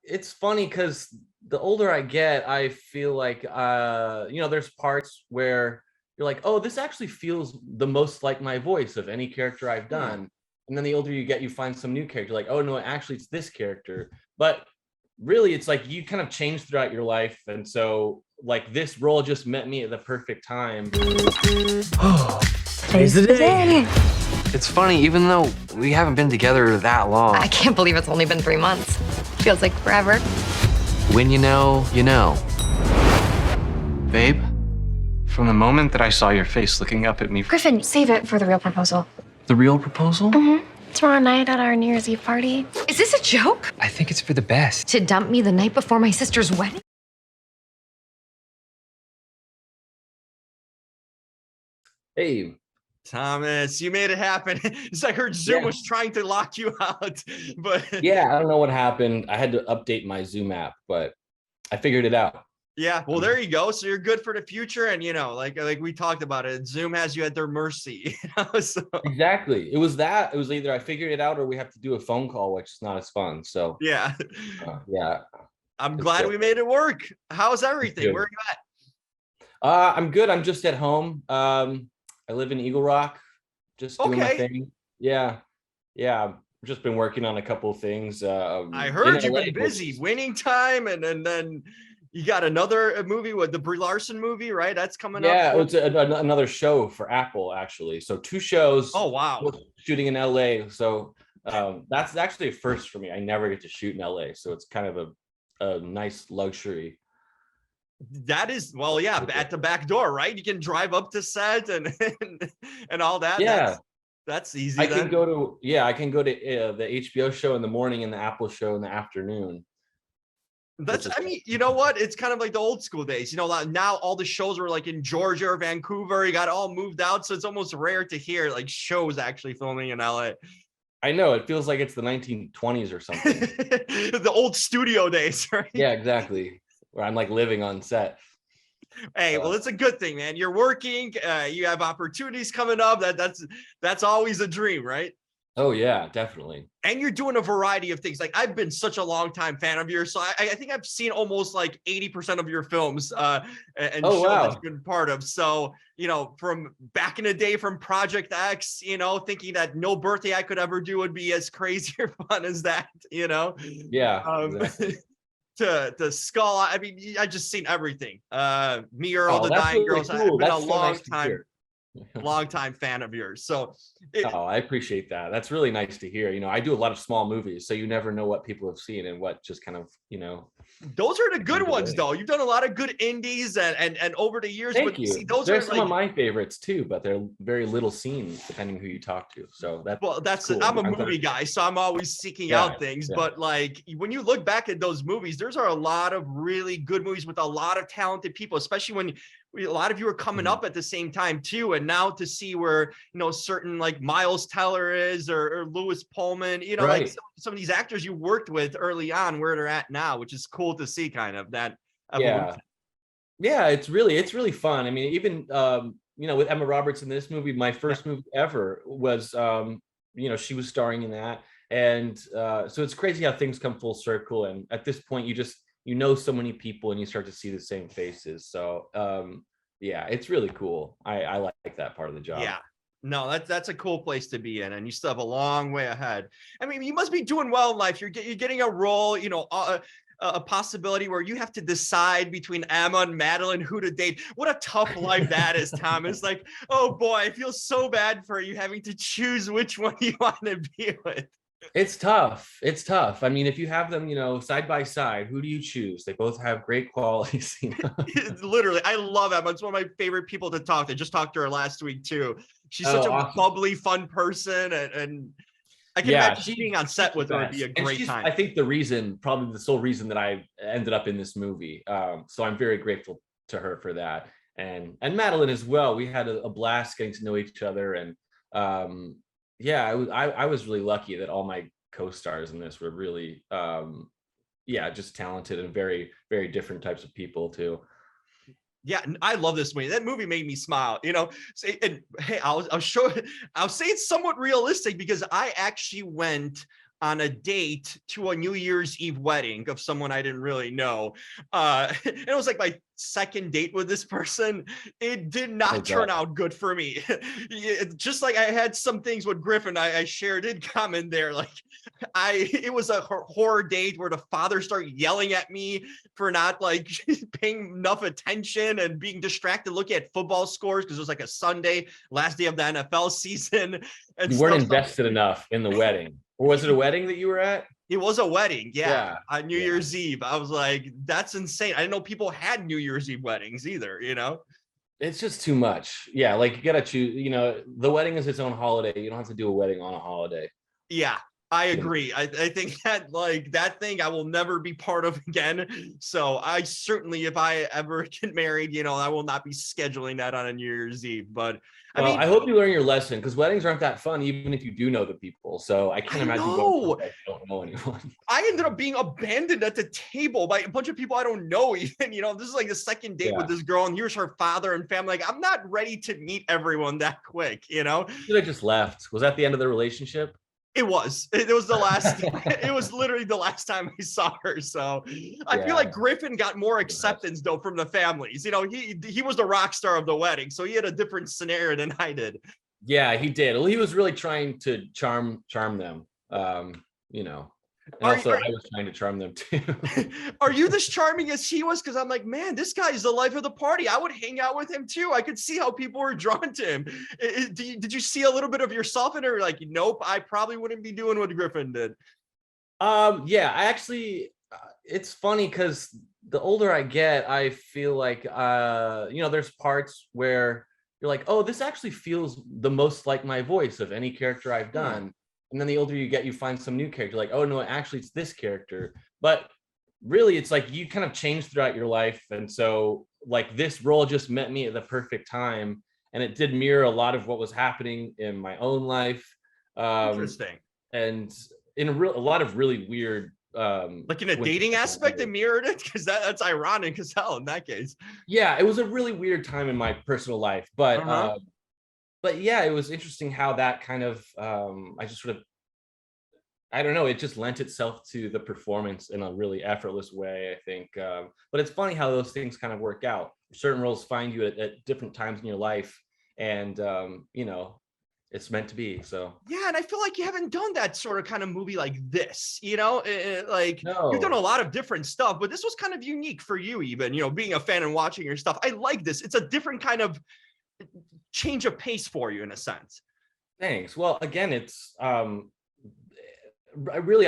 it's funny because the older I get, I feel like there's parts where you're like, oh, this actually feels the most like my voice of any character I've done. And then the older you get, you find some new character, like, oh no, actually it's this character. But really, it's like you kind of change throughout your life. And so like this role just met me at the perfect time. Oh, today's the day. It's funny, even though we haven't been together that long. I can't believe it's only been 3 months. Feels like forever. When you know, you know. Babe, from the moment that I saw your face looking up at me... Griffin, save it for the real proposal. The real proposal? Mm-hmm. Tomorrow night at our New Year's Eve party. Is this a joke? I think it's for the best. To dump me the night before my sister's wedding? Hey, Thomas, you made it happen. It's like I heard Zoom was trying to lock you out, but yeah, I don't know what happened. I had to update my Zoom app, but I figured it out. yeah, well, there you go. So you're good for the future, and like we talked about it, Zoom has you at their mercy. So. Exactly. It was either I figured it out or we have to do a phone call, which is not as fun. So yeah, I'm it's glad good. we made it work. How's everything? Where are you at? I'm good. I'm just at home. I live in Eagle Rock, just doing my thing. Yeah. I've just been working on a couple of things. I heard you've been busy. Winning Time, and then you got another movie with the Brie Larson movie, right? That's coming up. Yeah, it's another show for Apple, actually. So 2 shows. Oh, wow. Shooting in LA. So that's actually a first for me. I never get to shoot in LA. So it's kind of a nice luxury. That is, well, yeah, at the back door, right? You can drive up to set and all that. Yeah, that's easy. I can go to the HBO show in the morning and the Apple show in the afternoon. I mean, you know what? It's kind of like the old school days. Now all the shows are like in Georgia or Vancouver. You got all moved out, so it's almost rare to hear like shows actually filming in LA. I know, it feels like it's the 1920s or something. The old studio days, right? Yeah, exactly. Where I'm like living on set. Hey, well, it's a good thing, man. You're working, you have opportunities coming up. That's always a dream, right? Oh yeah, definitely. And you're doing a variety of things. Like I've been such a long time fan of yours, so I think I've seen almost like 80% of your films and shows I've been part of. So from back in the day, from Project X, thinking that no birthday I could ever do would be as crazy or fun as that. Yeah. Exactly. To Skull. I mean, I just seen everything. Me, Earl, the Dying Girls. Cool. I've been a long time fan of yours. So I appreciate that. That's really nice to hear. I do a lot of small movies, so you never know what people have seen and what just kind of those are the good ones though. You've done a lot of good indies and over the years. Thank you. See, those are some of my favorites too, but they're very little seen depending who you talk to. So that's cool. I'm a movie guy, so I'm always seeking out things. But like when you look back at those movies, there's a lot of really good movies with a lot of talented people, especially when a lot of you are coming up at the same time too. And now to see where certain like Miles Teller is or Lewis Pullman, like some of these actors you worked with early on, where they're at now, which is cool to see kind of that evolution. Yeah, it's really fun. I mean, even with Emma Roberts in this movie, my first movie ever was she was starring in that. And so it's crazy how things come full circle. And at this point you just so many people and you start to see the same faces. So it's really cool. I like that part of the job. Yeah. No, that's a cool place to be in, and you still have a long way ahead. I mean, you must be doing well in life. You're getting a role, a possibility where you have to decide between Emma and Madeline who to date. What a tough life that is, Tom. It's like, oh boy, I feel so bad for you having to choose which one you want to be with. It's tough. I mean, if you have them, side by side, who do you choose? They both have great qualities. Literally, I love Emma. It's one of my favorite people to talk to. Just talked to her last week too. She's such a bubbly, fun person, and I can imagine being on set with her would be a great time. I think probably the sole reason that I ended up in this movie. So I'm very grateful to her for that, and Madeline as well. We had a blast getting to know each other, and I was really lucky that all my co-stars in this were really just talented and very, very different types of people too. Yeah, I love this movie. That movie made me smile, and hey, I'll say it's somewhat realistic because I actually went on a date to a New Year's Eve wedding of someone I didn't really know. It was like my second date with this person. It did not turn out good for me. Just like I had some things with Griffin, I shared in common there. Like it was a horror date where the father started yelling at me for not like paying enough attention and being distracted looking at football scores because it was like a Sunday, last day of the NFL season. And you weren't invested enough in the wedding. Or was it a wedding that you were at? It was a wedding, yeah. On New Year's Eve. I was like, that's insane. I didn't know people had New Year's Eve weddings either, you know? It's just too much. Yeah, like you gotta choose, you know, the wedding is its own holiday. You don't have to do a wedding on a holiday. Yeah, I agree. I think that like that thing I will never be part of again. So I certainly, if I ever get married, you know, I will not be scheduling that on a New Year's Eve. But I hope you learn your lesson, because weddings aren't that fun, even if you do know the people. So I can't imagine going to don't know anyone. I ended up being abandoned at the table by a bunch of people I don't know even, you know, this is like the second date with this girl and here's her father and family. Like, I'm not ready to meet everyone that quick, you know? You should have just left. Was that the end of the relationship? It was the last, it was literally the last time I saw her. So I feel like Griffin got more acceptance though from the families. You know, he was the rock star of the wedding. So he had a different scenario than I did. Yeah, he did. He was really trying to charm them. You know, and I was trying to charm them too. Are you as charming as he was? Because I'm like, man, this guy is the life of the party. I would hang out with him too. I could see how people were drawn to him. Did you see a little bit of yourself in it? Or like, nope, I probably wouldn't be doing what Griffin did. Yeah, I actually, it's funny because the older I get, I feel like, you know, there's parts where you're like, oh, this actually feels the most like my voice of any character I've done. And then the older you get, you find some new character, like, oh no, actually it's this character. But really, it's like you kind of change throughout your life. And so like this role just met me at the perfect time. And it did mirror a lot of what was happening in my own life. Interesting. And in a lot of really weird, like in a dating aspect, it mirrored it, because that's ironic as hell in that case. Yeah, it was a really weird time in my personal life, but yeah, it was interesting how that kind of I just sort of, I don't know, it just lent itself to the performance in a really effortless way, I think. But it's funny how those things kind of work out. Certain roles find you at different times in your life, and you know, it's meant to be. So yeah, and I feel like you haven't done that sort of kind of movie like this, you know, like no. You've done a lot of different stuff, but this was kind of unique for you, even, you know, being a fan and watching your stuff. I like this. It's a different kind of change of pace for you in a sense. Thanks. Well, again, it's I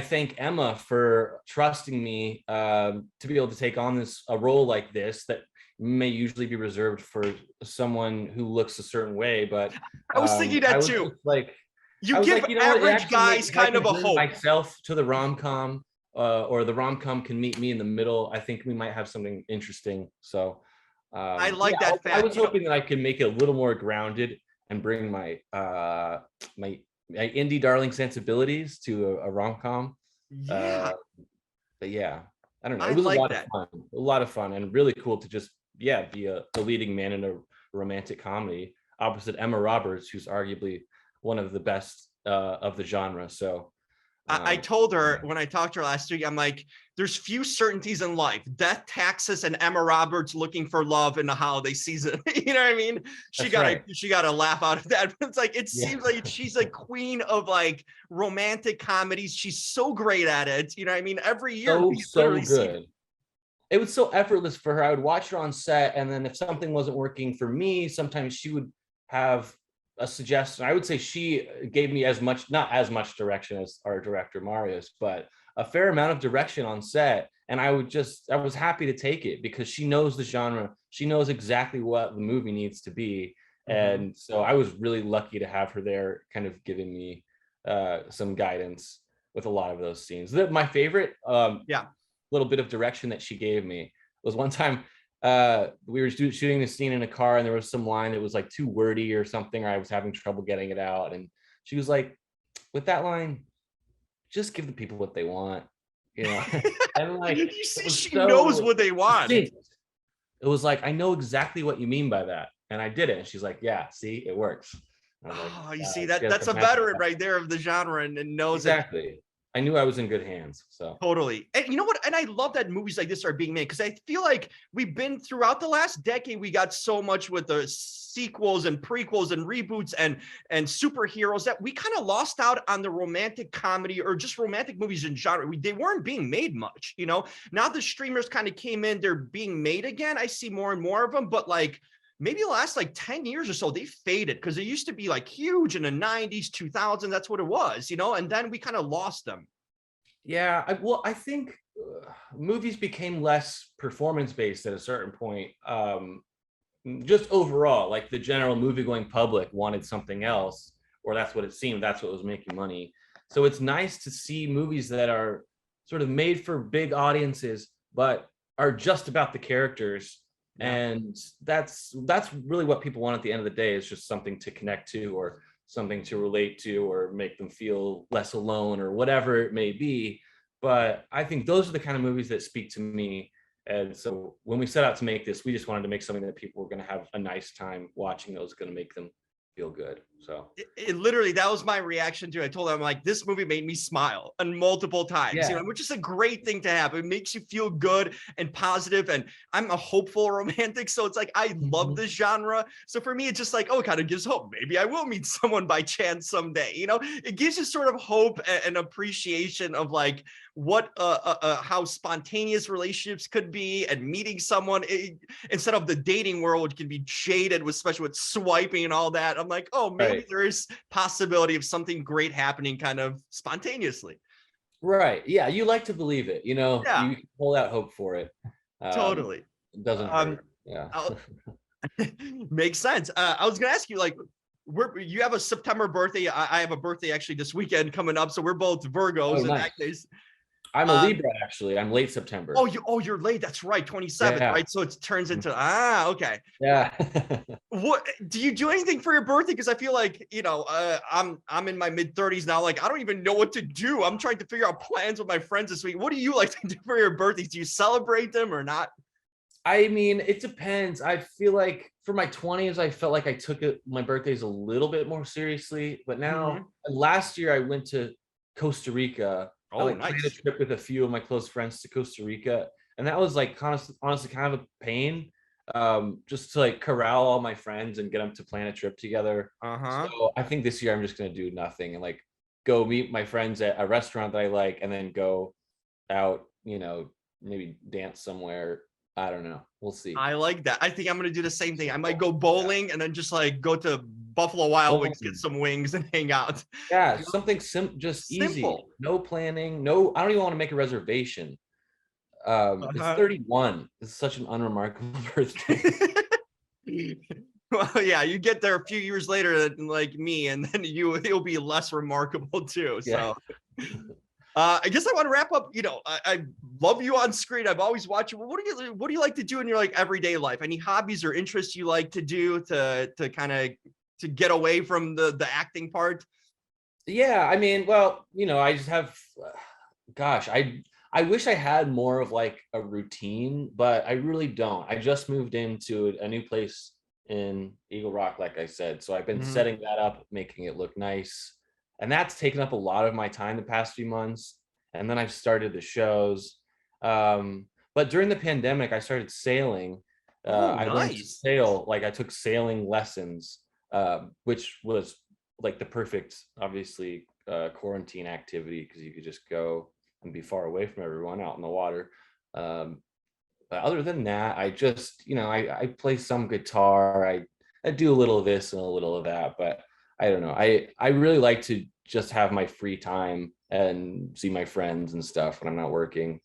thank Emma for trusting me to be able to take on a role like this that may usually be reserved for someone who looks a certain way. But I was thinking that too. Like, you give average guys kind of a hope. Myself to the rom-com, or the rom-com can meet me in the middle. I think we might have something interesting. So I like that fact. I was hoping that I could make it a little more grounded and bring my my indie darling sensibilities to a rom-com. Yeah. But yeah, I don't know. It was like a lot of fun, and really cool to just be the leading man in a romantic comedy opposite Emma Roberts, who's arguably one of the best of the genre. So I told her when I talked to her last week, I'm like, there's few certainties in life: death, taxes, and Emma Roberts looking for love in the holiday season. You know what I mean? She got a laugh out of that. It's like, it seems like she's a queen of like romantic comedies. She's so great at it. You know what I mean? Every year, so good. It was so effortless for her. I would watch her on set, and then if something wasn't working for me, sometimes she would have a suggestion. I would say she gave me not as much direction as our director Marius, but a fair amount of direction on set. And I was happy to take it because she knows the genre. She knows exactly what the movie needs to be. And so I was really lucky to have her there, kind of giving me some guidance with a lot of those scenes. My favorite little bit of direction that she gave me was one time we were shooting this scene in a car, and there was some line that was like too wordy or something, or I was having trouble getting it out, and she was like, with that line, just give the people what they want, you know. And like, you see, she knows what they want. It was like, I know exactly what you mean by that, and I did it. And she's like, yeah, see, it works. Oh, you see, that's a veteran right there of the genre, and knows exactly. I knew I was in good hands. So Totally. And you know what? And I love that movies like this are being made because I feel like we've been throughout the last decade, we got so much with the sequels and prequels and reboots and superheroes that we kind of lost out on the romantic comedy or just romantic movies in genre. They weren't being made much, you know. Now the streamers kind of came in, they're being made again. I see more and more of them, but like maybe the last like 10 years or so, they faded because they used to be like huge in the 90s, 2000s. That's what it was, you know, and then we kind of lost them. yeah, I think movies became less performance based at a certain point. Just overall, like the general movie going public wanted something else, or that's what it seemed, that's what was making money. So it's nice to see movies that are sort of made for big audiences but are just about the characters. And that's really what people want at the end of the day, is just something to connect to or something to relate to or make them feel less alone or whatever it may be. But I think those are the kind of movies that speak to me. And so when we set out to make this, we just wanted to make something that people were going to have a nice time watching, that was going to make them feel good. So it literally, that was my reaction to it. I told them, like, this movie made me smile on multiple times, Yeah. you know, which is a great thing to have. It makes you feel good and positive, and I'm a hopeful romantic, so it's like I love this genre. So for me, it's just like, oh, it kind of gives hope. Maybe I will meet someone by chance someday, you know. It gives you sort of hope and appreciation of like what how spontaneous relationships could be, and meeting someone instead of the dating world, which can be jaded with, especially with swiping and all that. I'm like, oh, maybe there is possibility of something great happening kind of spontaneously. right, yeah, you like to believe it, you know. Yeah. You can hold out hope for it. Totally. It doesn't hurt. Yeah. Makes sense. I was gonna ask you, like, you have a September birthday. I have a birthday actually this weekend coming up, so we're both Virgos in that case. I'm a Libra, actually. I'm late September. You're late. That's right. 27th, Yeah. right? So it turns into okay. Yeah. What do you do anything for your birthday? Because I feel like, you know, I'm in my mid-30s now. Like, I don't even know what to do. I'm trying to figure out plans with my friends this week. What do you like to do for your birthdays? Do you celebrate them or not? I mean, it depends. I feel like for my 20s, I felt like I took my birthdays a little bit more seriously. But now, last year I went to Costa Rica. I Nice. planned a trip with a few of my close friends to Costa Rica, and that was like honestly kind of a pain, just to like corral all my friends and get them to plan a trip together. So I think this year I'm just gonna do nothing and like go meet my friends at a restaurant that I like, and then go out, you know, maybe dance somewhere. I don't know. We'll see. I like that. I think I'm gonna do the same thing. I might go bowling and then just like go to Buffalo Wild Wings, get some wings, and hang out. Yeah, something just easy. No planning. No, I don't even want to make a reservation. It's 31. It's such an unremarkable birthday. Well, yeah, you get there a few years later than like me, and then it'll be less remarkable too. So I guess I want to wrap up. You know, I love you on screen. I've always watched you. What do you like to do in your like everyday life? Any hobbies or interests you like to do to kind of to get away from the acting part? Yeah, I mean, well, you know, I just have, gosh, I wish I had more of like a routine, but I really don't. I just moved into a new place in Eagle Rock, like I said. So I've been setting that up, making it look nice. And that's taken up a lot of my time the past few months. And then I've started the shows. But during the pandemic, I started sailing. I learned to sail, like I took sailing lessons, which was like the perfect, obviously, quarantine activity, because you could just go and be far away from everyone out in the water. But other than that, I just, you know, I play some guitar. I do a little of this and a little of that, but I don't know. I really like to just have my free time and see my friends and stuff when I'm not working.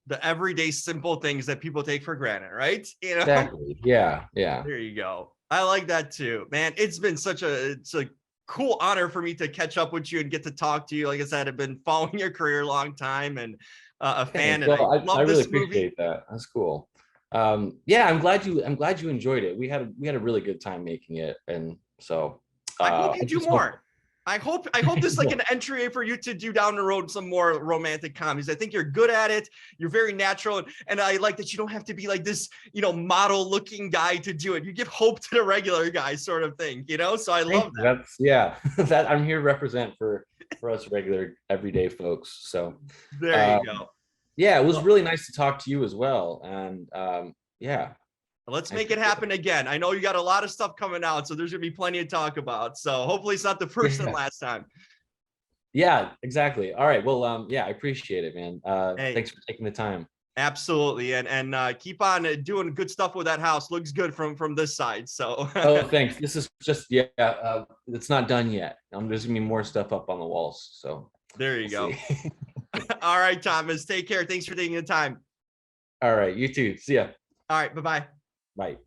The everyday simple things that people take for granted, right? You know? Exactly. Yeah. There you go. I like that too, man. It's been it's a cool honor for me to catch up with you and get to talk to you. Like I said, I've been following your career a long time and a fan. Well, and I love really this appreciate that. That's cool. Yeah, I'm glad you enjoyed it. We had a really good time making it, and so I hope you do more. I hope this is like an entry for you to do down the road some more romantic comedies. I think you're good at it. You're very natural, and I like that you don't have to be like this, model looking guy to do it. You give hope to the regular guy, sort of thing, So I love that. That I'm here to represent for us regular everyday folks. So There you go. Yeah, it was really nice to talk to you as well, and yeah. Let's make it happen again. I know you got a lot of stuff coming out, so there's gonna be plenty to talk about. So hopefully it's not the first and last time. Yeah, exactly. All right. Well, yeah, I appreciate it, man. Hey. Thanks for taking the time. Absolutely, and keep on doing good stuff with that house. Looks good from this side. So. Oh, thanks. This is just it's not done yet. There's gonna be more stuff up on the walls. So there you go. All right, Thomas. Take care. Thanks for taking the time. All right. You too. See ya. All right. Bye-bye. Bye.